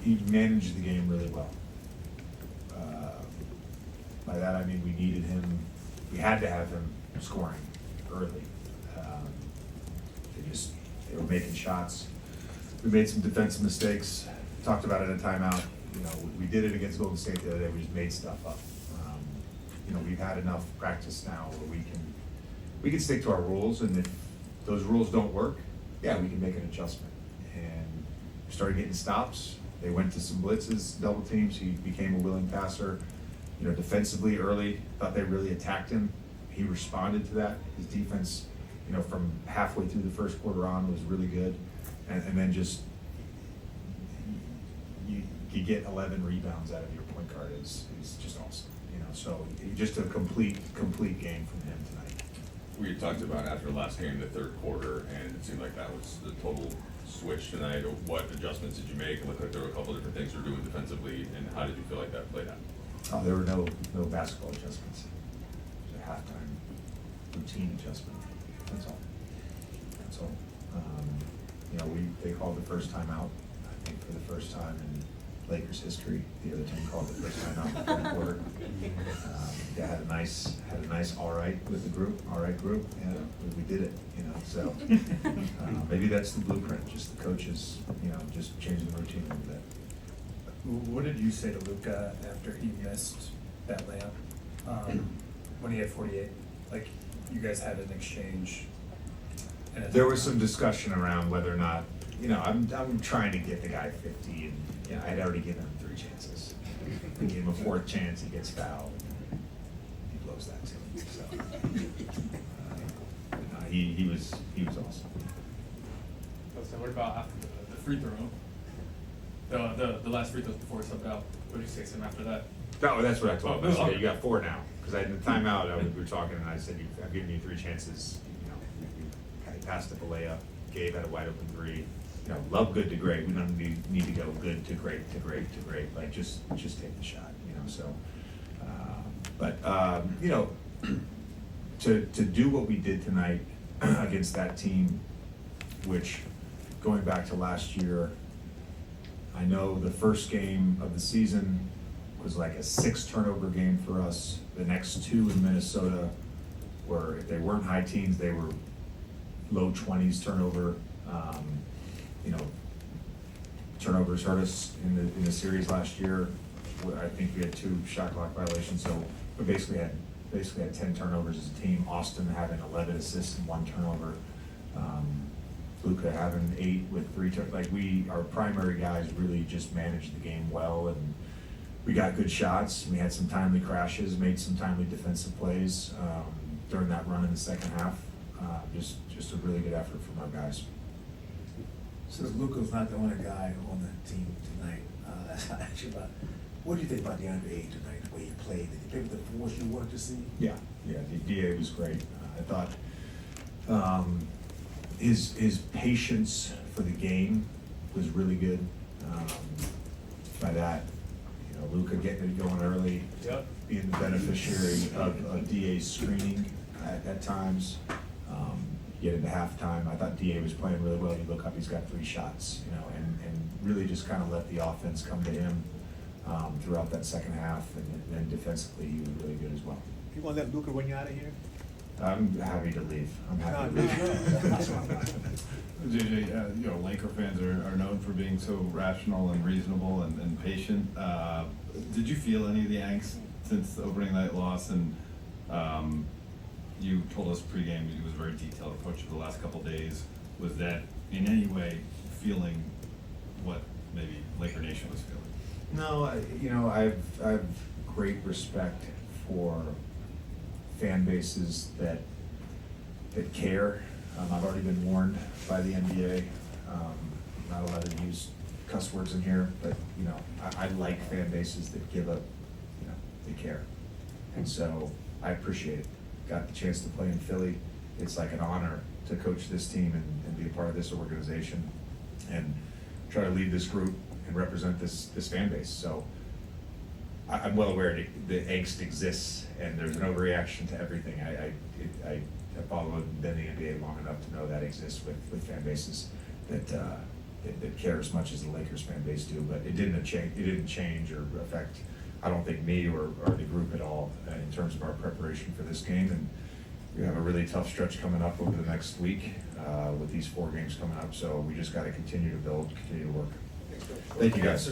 he managed the game really well. By that I mean we needed him, we had to have him scoring early. They were making shots. We made some defensive mistakes, talked about it in a timeout. You know, we did it against Golden State the other day, we just made stuff up. You know, we've had enough practice now where we can stick to our rules, and if those rules don't work, yeah, we can make an adjustment. And we started getting stops. They went to some blitzes, double teams. He became a willing passer. You know, defensively early, thought they really attacked him. He responded to that. His defense, you know, from halfway through the first quarter on was really good. And then just, you get 11 rebounds out of your point guard is just awesome. You know, so just a complete game from him tonight. We had talked about after the last game, the third quarter, and it seemed like that was the total switch tonight. What adjustments did you make? It looked like there were a couple of different things you were doing defensively, and how did you feel like that played out? Oh, there were no basketball adjustments. It was a halftime routine adjustment. That's all. That's all. You know, they called the first time out, I think for the first time in Lakers history. The other team called the first time out in the third quarter. Yeah, had a nice all right with the group, yeah, we did it, you know, so. Maybe that's the blueprint, just the coaches, you know, just changing the routine a little bit. What did you say to Luka after he missed that layup, when he had 48? Like, you guys had an exchange. And There was some discussion around whether or not, you know, I'm trying to get the guy 50, and, you know, I'd already given him 3 chances. I gave him a 4th chance, he gets fouled, he blows that too, so. No, he was awesome. So what about after the free throw? The last free throws before he subbed out. What did you say to him after that? No, that's what I told him. I said, okay. you got 4 now. Because in the timeout, we were talking, and I said, I've given you 3 chances. You know, you passed up a layup. Gabe had a wide open 3. You know, love good to great. We don't need to go good to great to great to great. Like, just take the shot, you know, so. You know, to do what we did tonight against that team, which, going back to last year, I know the first game of the season was like a 6 turnover game for us. The next 2 in Minnesota were, if they weren't high teens, they were low 20s turnover. You know, turnovers hurt us in the series last year. I think we had 2 shot clock violations, so we basically had 10 turnovers as a team. Austin having 11 assists and 1 turnover. Luka having 8 with 3 turnovers. Like, our primary guys really just managed the game well, and we got good shots. We had some timely crashes, made some timely defensive plays during that run in the second half. Just a really good effort from our guys. Since Luka's not the only guy on the team tonight, actually, what do you think about DeAndre Ayton tonight, the way he played? Did he play with the force you wanted to see? Yeah, DA was great. I thought his patience for the game was really good. By that, you know, Luka getting it going early, Yep. being the beneficiary of DA's screening at times. Get into halftime, I thought DA was playing really well. You look up, he's got 3 shots, you know, and really just kind of let the offense come to him throughout that second half, and then defensively he was really good as well. You want to let Luka run you out of here? I'm happy to leave. I'm happy to No. leave. JJ, you know, Laker fans are known for being so rational and reasonable and patient. Did you feel any of the angst since the opening night loss? And you told us pregame it was a very detailed approach of the last couple of days. Was that in any way feeling what maybe Laker Nation was feeling? No, you know, I've great respect for fan bases that care. I've already been warned by the NBA. Not allowed to use cuss words in here, but you know, I like fan bases that give up. You know, they care, and so I appreciate it. Got the chance to play in Philly. It's like an honor to coach this team and be a part of this organization, and try to lead this group and represent this fan base. So I'm well aware that angst exists, and there's an overreaction to everything. I followed and been in the NBA long enough to know that exists with fan bases that that care as much as the Lakers fan base do, but it didn't change or affect, I don't think, me or the group at all in terms of our preparation for this game. And we have a really tough stretch coming up over the next week with these 4 games coming up, so we just got to continue to build, continue to work. Thank you, guys.